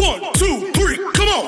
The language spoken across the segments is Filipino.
One, two, three, come on!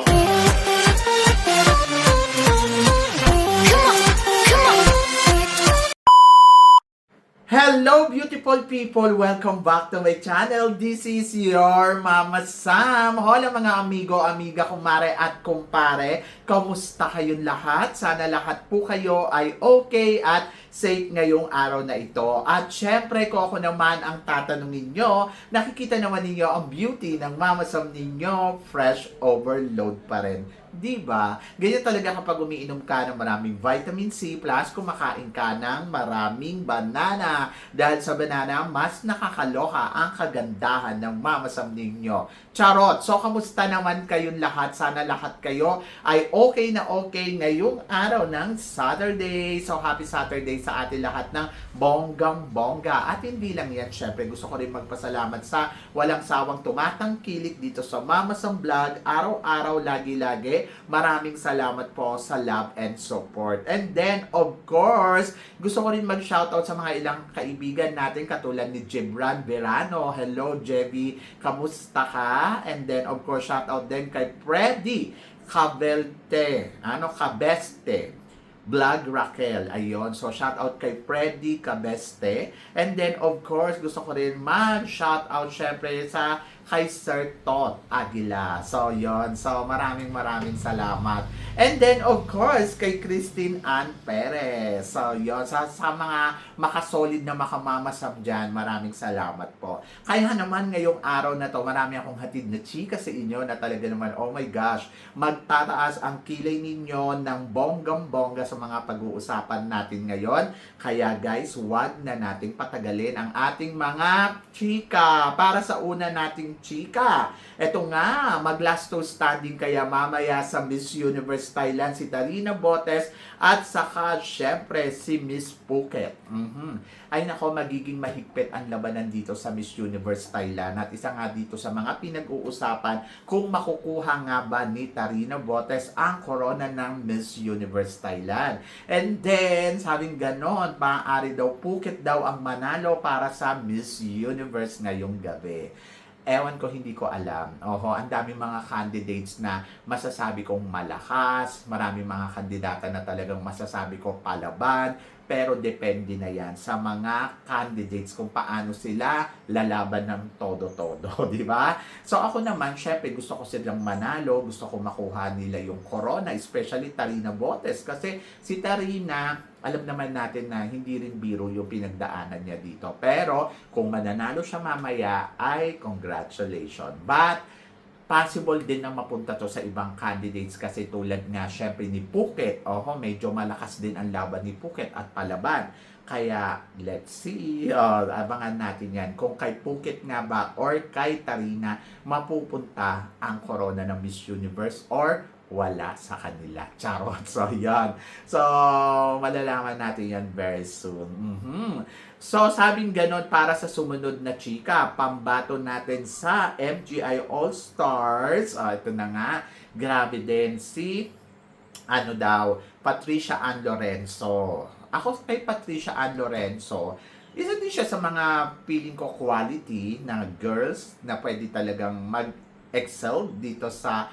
Hello beautiful people! Welcome back to my channel. This is your Mama Sam. Hola mga amigo, amiga, kumare at kumpare. Kamusta kayong lahat? Sana lahat po kayo ay okay at safe ngayong araw na ito. At syempre kung ako naman ang tatanungin nyo, nakikita naman ninyo ang beauty ng Mama Sam ninyo, fresh overload pa rin. Diba? Ganyan talaga kapag umiinom ka ng maraming vitamin C plus kumakain ka ng maraming banana. Dahil sa banana, mas nakakaloka ang kagandahan ng Mama Sam ninyo. Charot! So, kamusta naman kayong lahat? Sana lahat kayo ay okay na okay ngayong araw ng Saturday. So, happy Saturday sa atin lahat ng bonggang-bongga. At hindi lang yan, syempre gusto ko rin magpasalamat sa walang sawang tumatangkilik dito sa Mama Sam Vlog. Araw-araw, lagi-lagi. Maraming salamat po sa love and support. And then, of course, gusto ko rin mag-shoutout sa mga ilang kaibigan natin katulad ni Jebran Verano. Hello, Jebby. Kamusta ka? And then, of course, shoutout din kay Freddy Cabeste. Vlog Raquel. Ayun. So, shoutout kay Freddy Cabeste. And then, of course, gusto ko rin mag-shoutout syempre sa kay Sir Tot Aguila. So, yon. So, maraming salamat. And then, of course, kay Christine Ann Perez. So, yon. Sa mga makasolid na makamamasam dyan, maraming salamat po. Kaya naman, ngayong araw na to, marami akong hatid na chika sa inyo na talaga naman, oh my gosh, magtataas ang kilay ninyo ng bonggang-bongga sa mga pag-uusapan natin ngayon. Kaya guys, wag na nating patagalin ang ating mga chika. Para sa una nating chika, eto nga, mag-last to standing kaya mamaya sa Miss Universe Thailand si Tarina Botes at saka syempre si Miss Phuket. Ay nako, magiging mahigpit ang labanan dito sa Miss Universe Thailand at isa nga dito sa mga pinag-uusapan kung makukuha nga ba ni Tarina Botes ang corona ng Miss Universe Thailand. And then, sabing ganon, maaari daw Phuket daw ang manalo para sa Miss Universe ngayong gabi. Ewan ko, hindi ko alam. Oho, ang daming mga candidates na masasabi kong malakas, maraming mga kandidata na talagang masasabi ko palaban, pero depende na yan sa mga candidates kung paano sila lalaban ng todo-todo, di ba? So ako naman, syempre gusto ko silang manalo, gusto ko makuha nila yung corona, especially Tarina Botes, kasi si Tarina, alam naman natin na hindi rin biro yung pinagdaanan niya dito. Pero kung mananalo siya mamaya, ay congratulations. But possible din na mapunta to sa ibang candidates kasi tulad nga syempre ni Phuket. Medyo malakas din ang laban ni Phuket at palaban. Kaya let's see, abangan natin yan. Kung kay Phuket nga ba or kay Tarina mapupunta ang corona ng Miss Universe or wala sa kanila. Charot. So, yan. So, malalaman natin yan very soon. So, sabing ganon para sa sumunod na chika, pambato natin sa MGI All-Stars. Ito na nga, grabe din si, Patricia Ann Lorenzo. Ako kay Patricia Ann Lorenzo, isa din siya sa mga feeling ko quality na girls na pwede talagang mag-excel dito sa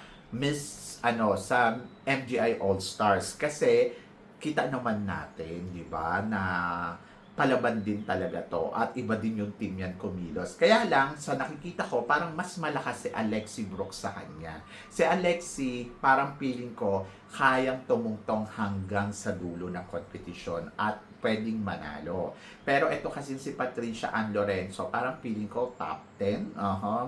sa MGI All-Stars kasi kita naman natin, di ba, na palaban din talaga to at iba din yung team yan kumilos. Kaya lang, sa nakikita ko, parang mas malakas si Alexi Brooks sa kanya. Si Alexi, parang feeling ko, kayang tumungtong hanggang sa dulo ng kompetisyon at pwedeng manalo. Pero ito kasi si Patricia Ann Lorenzo, parang feeling ko top 10,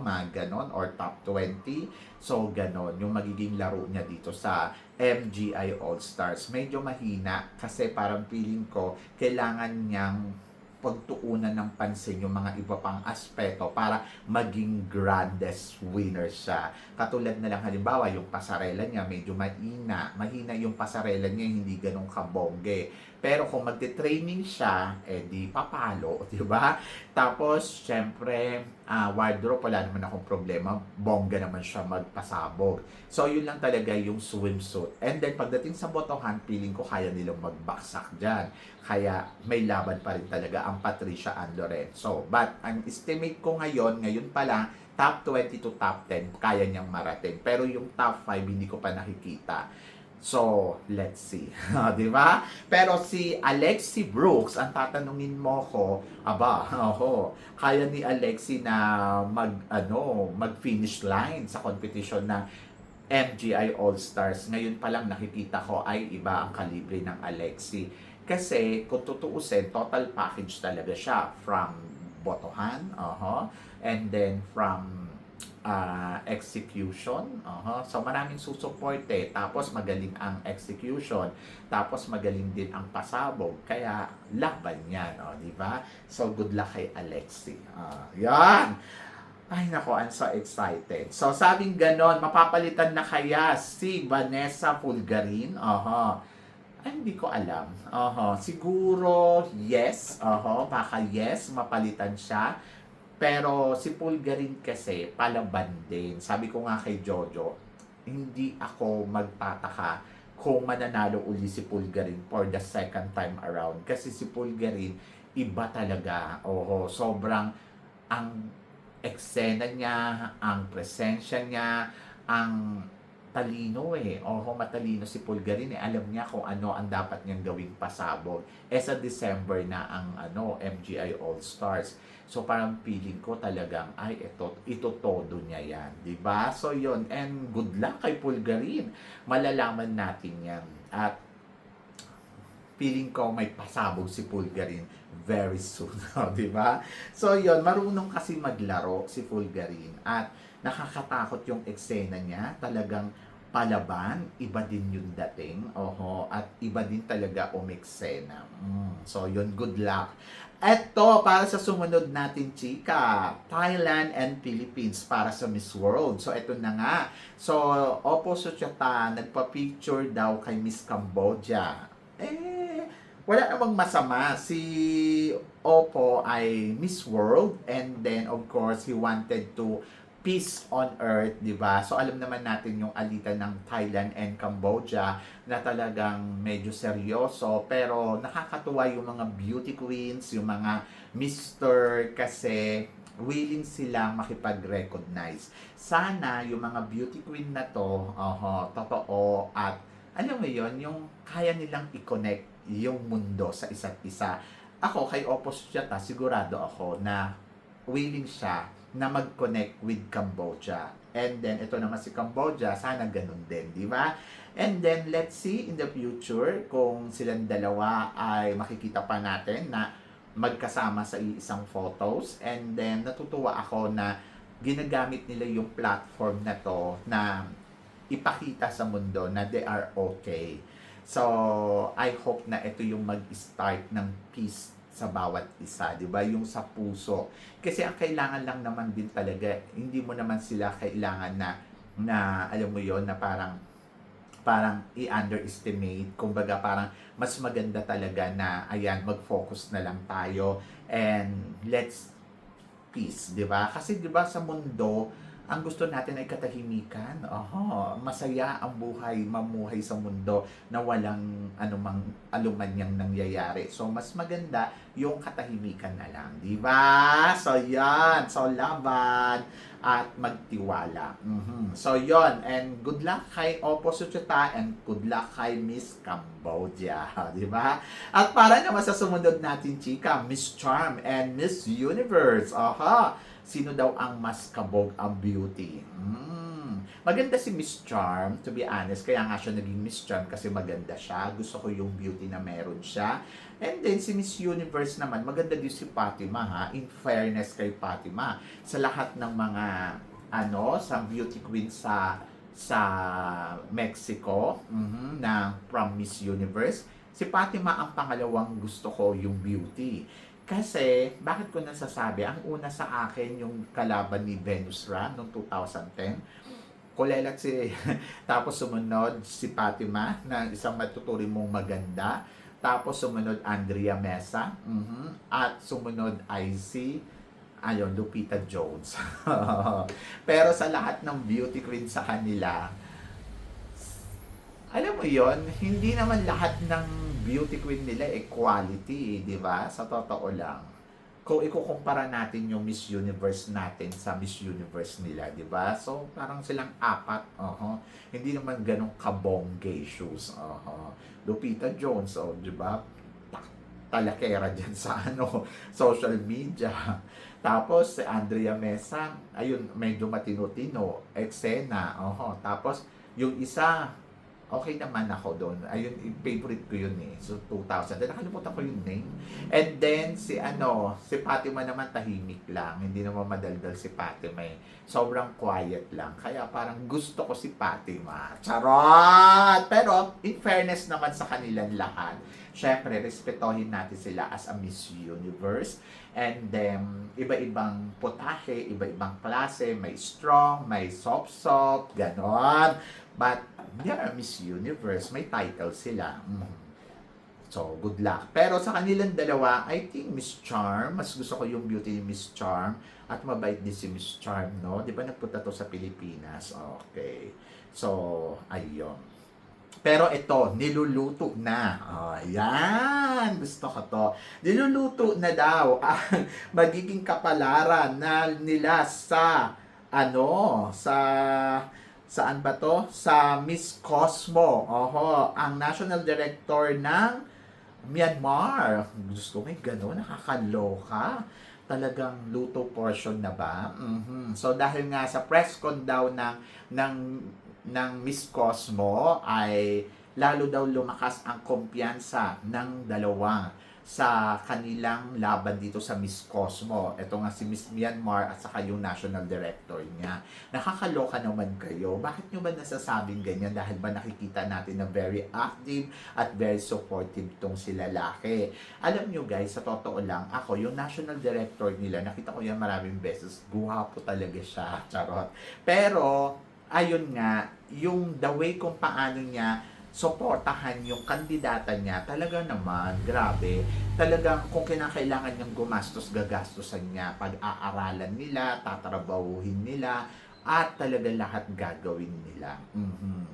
mga ganon, or top 20. So, ganon, yung magiging laro niya dito sa MGI All-Stars. Medyo mahina kasi parang feeling ko, kailangan niyang pagtuunan ng pansin yung mga iba pang aspeto para maging grandest winner siya. Katulad na lang halimbawa, yung pasarela niya medyo mahina yung pasarela niya, hindi ganun kabongge. Pero kung magte-training siya, di papalo, di ba? Tapos, syempre, wardrobe, wala naman akong problema. Bongga naman siya magpasabog. So, yun lang talaga yung swimsuit. And then, pagdating sa botohan, feeling ko kaya nilang magbaksak dyan. Kaya, may laban pa rin talaga ang Patricia Ann Lorenzo. But, ang estimate ko ngayon pa lang, top 20 to top 10, kaya niyang marating. Pero yung top 5, hindi ko pa nakikita. So, let's see. Di ba? Pero si Alexi Brooks, ang tatanungin mo ko, aba, kaya ni Alexi na mag-finish line sa competition na MGI All-Stars. Ngayon pa lang nakikita ko ay iba ang kalibre ng Alexi. Kasi kung tutuusin, total package talaga siya from botohan, and then from execution, so maraming susuporte, tapos magaling ang execution, tapos magaling din ang pasabog, kaya laban yan, di ba? So good luck kay Alexi. Yan! Ay nako, I'm so excited. So sabing ganon, mapapalitan na kaya si Vanessa Fulgarin? Ay, hindi ko alam. Siguro yes. Baka yes, mapalitan siya. Pero si Fulgarin kasi palaban din. Sabi ko nga kay Jojo, hindi ako magtataka kung mananalo uli si Fulgarin for the second time around. Kasi si Fulgarin, iba talaga. Sobrang ang eksena niya, ang presensya niya, ang talino matalino si Fulgarin Alam niya kung ano ang dapat niyang gawing pasabog. Sa December na ang MGI All-Stars. So parang feeling ko talagang ito todo niya yan, 'di ba? So yon, and good luck kay Fulgarin. Malalaman natin 'yan. At feeling ko may pasabog si Fulgarin very soon, 'di ba? So yon, marunong kasi maglaro si Fulgarin at nakakatakot yung eksena niya, talagang palaban, iba din yung dating, at iba din talaga umeksena. So yun, good luck. Eto, para sa sumunod natin, chika, Thailand and Philippines para sa Miss World. So eto na nga. So, Oppo Suchata, nagpa-picture daw kay Miss Cambodia. Wala namang masama. Si Oppo ay Miss World, and then of course, he wanted to peace on earth, di ba? So alam naman natin yung alitan ng Thailand and Cambodia na talagang medyo seryoso, pero nakakatuwa yung mga beauty queens, yung mga mister, kasi willing silang makipag-recognize. Sana yung mga beauty queen na to, totoo, at alam mo yon, yung kaya nilang i-connect yung mundo sa isa't isa. Ako, kay Oppo Suchata, sigurado ako na willing siya na mag-connect with Cambodia. And then, ito naman si Cambodia, sana ganun din, di ba? And then, let's see in the future kung silang dalawa ay makikita pa natin na magkasama sa isang photos. And then, natutuwa ako na ginagamit nila yung platform na to na ipakita sa mundo na they are okay. So, I hope na ito yung mag-start ng peace sa bawat isa, di ba? Yung sa puso. Kasi ang kailangan lang naman din talaga, hindi mo naman sila kailangan na alam mo yon, na parang i-underestimate. Kumbaga parang mas maganda talaga na ayan, mag-focus na lang tayo and let's peace, di ba? Kasi di ba sa mundo, ang gusto natin ay katahimikan. Masaya ang buhay, mamuhay sa mundo na walang anumang alumanyang nangyayari. So, mas maganda yung katahimikan na lang. Di ba? So, yan. So, laban at magtiwala. So, yon. And good luck kay Oppo Suchata and good luck kay Miss Cambodia. Di ba? At para naman sa sumunod natin, chika, Miss Charm and Miss Universe. Sino daw ang mas kabog ang beauty? Maganda si Miss Charm, to be honest. Kaya nga siya naging Miss Charm kasi maganda siya. Gusto ko yung beauty na meron siya. And then si Miss Universe naman, maganda din si Fatima, ha. In fairness kay Fatima, sa lahat ng mga sa beauty queen sa Mexico, na from Miss Universe, si Fatima ang pangalawang gusto ko yung beauty. Kasi, bakit ko nasasabi? Ang una sa akin, yung kalaban ni Venus Ram noong 2010. Kulelat tapos sumunod si Fatima, na isang matuturing mong maganda. Tapos sumunod Andrea Mesa. At sumunod ay si Lupita Jones. Pero sa lahat ng beauty queen sa kanila, alam mo yon, hindi naman lahat ng beauty queen nila quality, di ba? Sa totoo lang. kung ikukumpara natin yung Miss Universe natin sa Miss Universe nila, di ba? So, parang silang apat, hindi naman ganun kabongge shoes, Lupita Jones, di ba? Talakera dyan sa social media. Tapos, si Andrea Mesa, ayun, medyo matino-tino, eksena, Tapos, yung isa, okay naman ako doon. Ayun, yung favorite ko yun eh. So, 2000. Then, nakalimutan ko yung name. And then, si Fatima naman tahimik lang. Hindi naman madaldal si Fatima eh. Sobrang quiet lang. Kaya parang gusto ko si Fatima. Charot! Pero, in fairness naman sa kanilang lahat, syempre, respetohin natin sila as a Miss Universe. And then, iba-ibang putahe, iba-ibang klase. May strong, may soft-soft, ganon. But, yeah, Miss Universe, may title sila. So, good luck. Pero sa kanilang dalawa, I think Miss Charm, mas gusto ko yung beauty ni Miss Charm. At mabait din si Miss Charm, no? Di ba nagpunta to sa Pilipinas? Okay. So, ayun. Pero ito, niluluto na. Ayan, gusto ko to. Niluluto na daw ang magiging kapalaran na nila sa, saan ba to? Sa Miss Cosmo. Ang National Director ng Myanmar. Gusto may gano'n, nakakaloka. Talagang luto portion na ba? So dahil nga sa press con daw ng Miss Cosmo ay lalo daw lumakas ang kumpiyansa ng dalawa sa kanilang laban dito sa Miss Cosmo. Ito nga si Miss Myanmar at saka yung National Director niya. Nakakaloka naman kayo. Bakit nyo ba nasasabing ganyan? Dahil ba nakikita natin na very active at very supportive tong si lalaki. Alam nyo guys, sa totoo lang, ako, yung National Director nila, nakita ko yan maraming beses. Guwapo talaga siya. Charot. Pero, ayun nga, yung the way kung paano niya suportahan yung kandidata niya, talaga naman, grabe. Talagang kung kinakailangan niyang gumastos, gagastusan niya. Pag-aaralan nila, tatrabahuhin nila, at talaga lahat gagawin nila.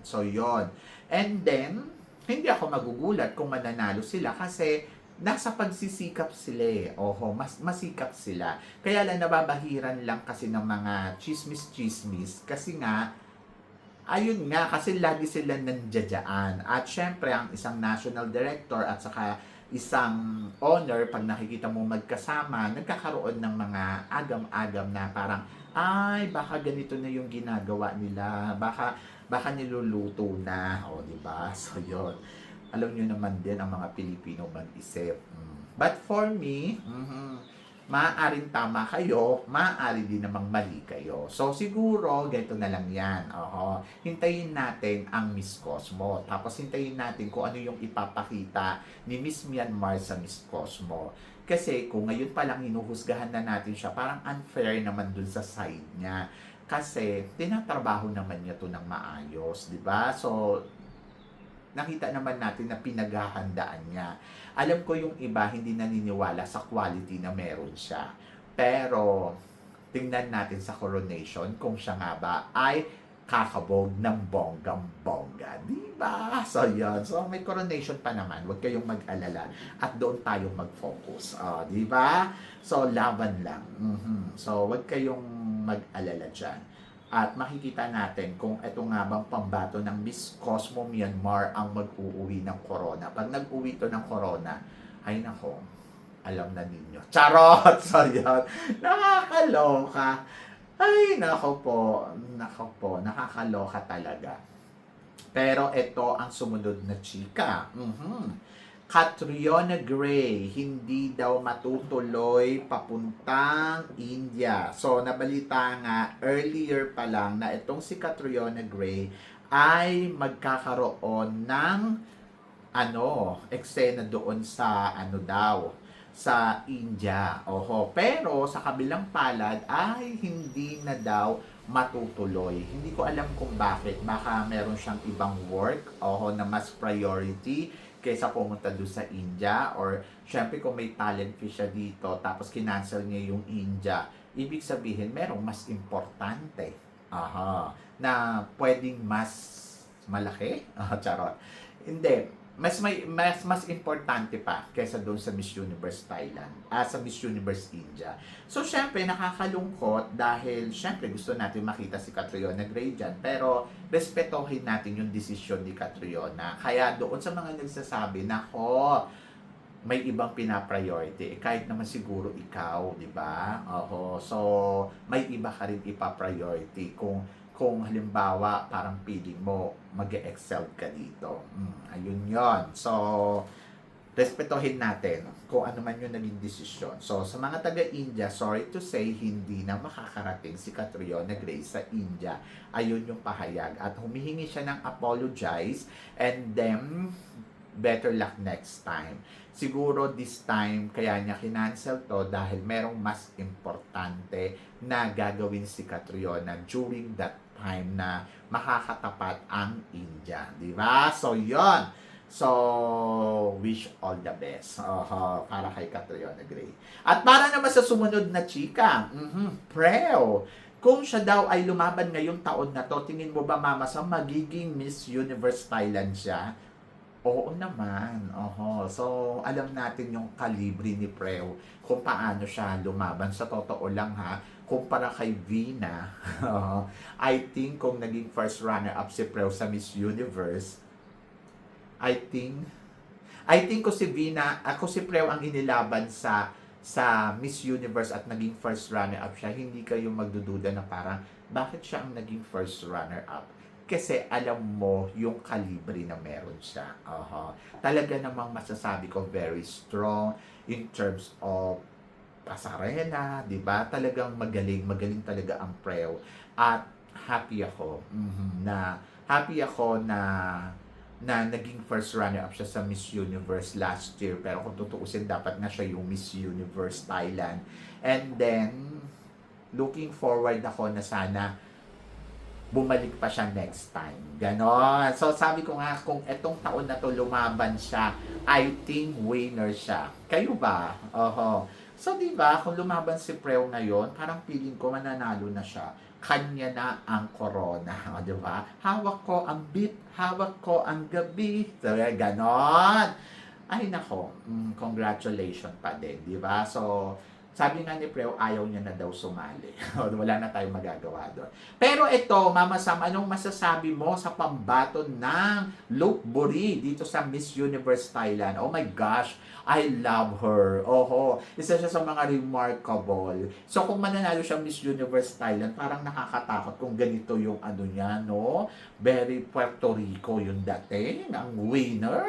So, yon. And then, hindi ako magugulat kung mananalo sila kasi nasa pagsisikap sila eh. Mas masikap sila. Kaya lang nababahiran lang kasi ng mga chismis-chismis kasi nga, ayun nga, kasi lagi sila nandiyadyaan. At syempre, ang isang national director at saka isang owner, pag nakikita mo magkasama, nagkakaroon ng mga agam-agam na parang, ay, baka ganito na yung ginagawa nila. Baka niluluto na. Diba? So, yun. Alam nyo naman din ang mga Pilipino mag-isip. But for me, maaaring tama kayo, maaari din namang mali kayo. So, siguro, ganito na lang yan. Hintayin natin ang Miss Cosmo. Tapos, hintayin natin kung ano yung ipapakita ni Miss Myanmar sa Miss Cosmo. Kasi, kung ngayon pa lang hinuhusgahan na natin siya, parang unfair naman dun sa side niya. Kasi, tinatrabaho naman niya to ng maayos, di ba? So, nakita naman natin na pinaghahandaan niya. Alam ko yung iba hindi naniniwala sa quality na meron siya. Pero, tingnan natin sa coronation kung siya nga ba ay kakabog ng bonggang-bongga. Diba? So, yun. So, may coronation pa naman. Huwag kayong mag-alala. At doon tayo mag-focus. Diba? So, laban lang. So, huwag kayong mag-alala dyan. At makikita natin kung ito nga bang pambato ng Miss Cosmo Myanmar ang mag-uuwi ng corona. Pag nag-uwi to ng corona, ay nako, alam na ninyo. Charot! So yun, nakakaloka. Ay nako po, nakakaloka talaga. Pero ito ang sumunod na chika. Catriona Gray, hindi daw matutuloy papuntang India. So, nabalita nga earlier pa lang na itong si Catriona Gray ay magkakaroon ng eksena doon sa sa India. Pero sa kabilang palad ay hindi na daw matutuloy. Hindi ko alam kung bakit. Baka meron siyang ibang work na mas priority kaysa pumunta doon sa India, or syempre kung may talent fee siya dito tapos kinancel niya yung India, ibig sabihin merong mas importante na pwedeng mas malaki. Charot. Hindi, mas importante pa kaysa doon sa Miss Universe Thailand, sa Miss Universe India. So syempre nakakalungkot dahil syempre gusto natin makita si Catriona Gray dyan, pero respetohin natin yung desisyon ni Catriona. Kaya doon sa mga nagsasabi, nako, may ibang pina-priority. Kahit naman siguro ikaw, di ba? Oho. So, may iba ka rin ipa-priority kung halimbawa parang feeling mo mag-excel ka dito. Ayun yon. So, respetuhin natin kung ano man yung naging desisyon. So, sa mga taga-India, sorry to say, hindi na makakarating si Catriona Gray sa India. Ayun yung pahayag. At humihingi siya ng apologize and then better luck next time. Siguro this time, kaya niya kinancel to dahil merong mas importante na gagawin si Catriona during that time na makakatapat ang India. Di ba? So, yon. So, wish all the best para kay Catriona Gray. At para naman sa sumunod na chika, Preo, kung siya daw ay lumaban ngayong taon na to, tingin mo ba, Mama Sam, magiging Miss Universe Thailand siya? Oo naman. So, alam natin yung kalibre ni Preo kung paano siya lumaban. Sa totoo lang ha, kumpara kay Vina, I think kung naging first runner-up si Preo sa Miss Universe, I think kung si Vina, ako si Preo ang inilaban sa Miss Universe at naging first runner-up siya, hindi kayo magdududa na parang, bakit siya ang naging first runner-up? Kasi alam mo yung kalibre na meron siya. Talaga namang masasabi ko very strong in terms of pasarela, di ba? Talagang magaling talaga ang Preo. At happy ako na naging first runner-up siya sa Miss Universe last year. Pero kung tutuusin, dapat na siya yung Miss Universe Thailand. And then, looking forward ako na sana bumalik pa siya next time. Ganon. So, sabi ko nga, kung etong taon na to lumaban siya, I think winner siya. Kayo ba? So, di ba, kung lumaban si Preo ngayon, parang feeling ko mananalo na siya. Kanya na ang corona. Di ba? Hawak ko ang beat, hawak ko ang gabi. So, ganon. Ay, nako. Congratulations pa din. Di ba? So, sabi nga ni Preo, ayaw niya na daw sumali. Wala na tayong magagawa doon. Pero ito, Mama Sam, anong masasabi mo sa pambato ng Luke Buri dito sa Miss Universe Thailand? Oh my gosh, I love her. Isa siya sa mga remarkable. So kung mananalo siya Miss Universe Thailand, parang nakakatakot kung ganito yung ano niya, no? Very Puerto Rico yung dating, ang winner.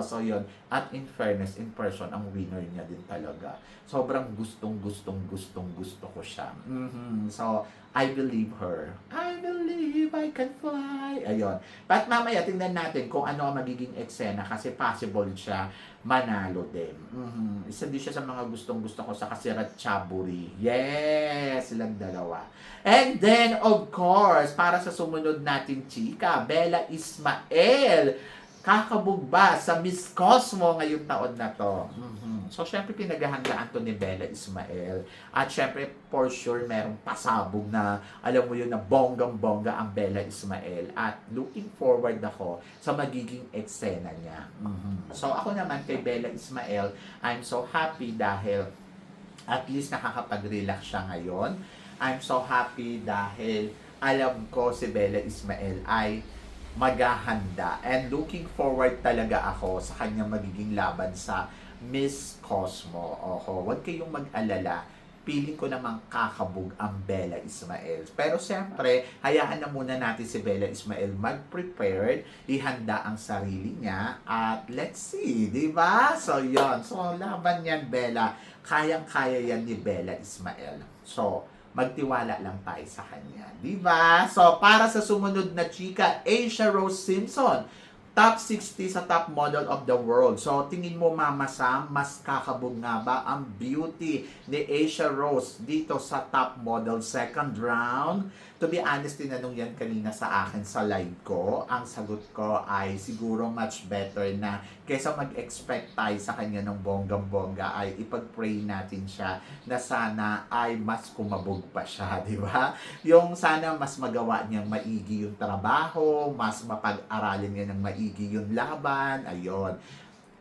So yun. At in fairness, in person, ang winner niya din talaga. Sobrang gustong gusto ko siya. So, I believe her. I believe I can fly. Ayun. But mamaya, tingnan natin kung ano ang magiging eksena kasi possible siya manalo din. Isa din siya sa mga gustong-gusto ko sa Kasirat Chaburi. Yes! Silang dalawa. And then, of course, para sa sumunod natin chika, Bella Ismael. Kakabog ba sa Miss Cosmo ngayong taon na to? So, syempre, pinaghahandaan to ni Bella Ismael. At syempre, for sure, merong pasabog na, alam mo yun, na bonggang-bongga ang Bella Ismael. At looking forward ako sa magiging eksena niya. So, ako naman kay Bella Ismael, I'm so happy dahil at least nakakapag-relax siya ngayon. I'm so happy dahil alam ko si Bella Ismael ay maghahanda and looking forward talaga ako sa kanyang magiging laban sa Miss Cosmo. Huwag kayong mag-alala. Piling ko namang kakabog ang Bella Ismael. Pero siyempre, hayaan na muna natin si Bella Ismael mag-prepared, ihanda ang sarili niya, at let's see, di ba? So, yon. So, laban yan, Bella. Kayang-kaya yan ni Bella Ismael. So, magtiwala lang tayo sa kanya. Diba? So, para sa sumunod na chika, Asia Rose Simpson. Top 60 sa top model of the world. So, tingin mo, Mama Sam, mas kakabog nga ba ang beauty ni Asia Rose dito sa top model second round? to be honest, tinanong yan kanina sa akin sa live ko. Ang sagot ko ay siguro much better na kaysa mag-expect tayo sa kanya ng bonggang-bongga ay ipag-pray natin siya na sana ay mas kumabog pa siya, di ba? Yung sana mas magawa niyang maigi yung trabaho, mas mapag-aralin niya ng maigi yung laban, ayun.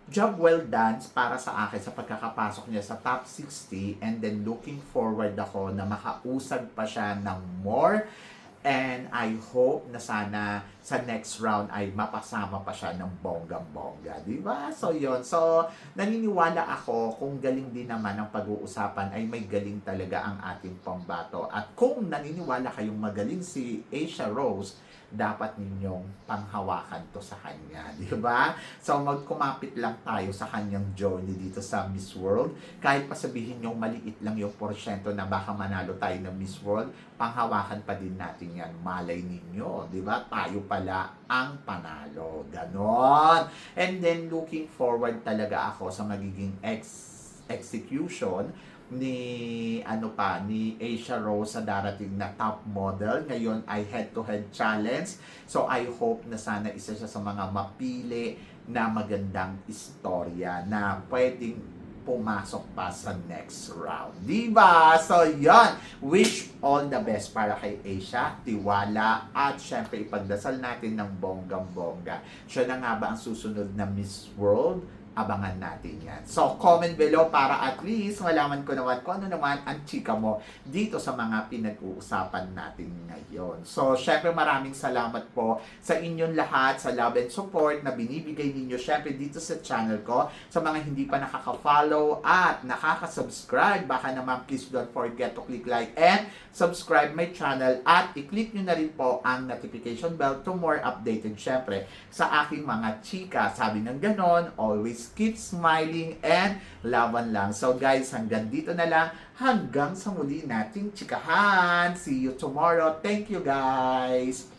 Job well done para sa akin sa pagkakapasok niya sa top 60, and then looking forward ako na makausag pa siya ng more, and I hope na sana sa next round ay mapasama pa siya ng bonggang-bongga, di ba? So yon. So naniniwala ako kung galing din naman ang pag-uusapan ay may galing talaga ang ating pambato. At kung naniniwala kayong magaling si Asia Rose, dapat ninyong panghawakan to sa kanya, di ba? So magkumapit lang tayo sa kanyang journey dito sa Miss World. Kahit pa sabihin nyo maliit lang yung porsyento na baka manalo tayo ng Miss World, panghawakan pa din natin yan. Malay ninyo, di ba? Tayo pala ang panalo. Ganon. And then looking forward talaga ako sa magiging execution ni Asia Rose sa darating na top model. Ngayon ay head-to-head challenge. So I hope na sana isa siya sa mga mapili na magandang istorya na pwedeng pumasok pa sa next round. Diba? So yan, wish all the best para kay Asia, tiwala, at syempre ipagdasal natin ng bonggang-bongga. Siya na nga ba ang susunod na Miss World? Abangan natin yan. So, comment below para at least malaman ko naman kung ano naman ang chika mo dito sa mga pinag-uusapan natin ngayon. So, syempre maraming salamat po sa inyong lahat, sa love and support na binibigay ninyo syempre dito sa channel ko. Sa mga hindi pa nakaka-follow at nakaka-subscribe, baka naman please don't forget to click like and subscribe my channel at i-click nyo na rin po ang notification bell to more updated syempre sa aking mga chika. Sabi ng ganon, always keep smiling and laban lang. So guys, hanggang dito na lang. Hanggang sa muli nating chikahan. See you tomorrow. Thank you guys.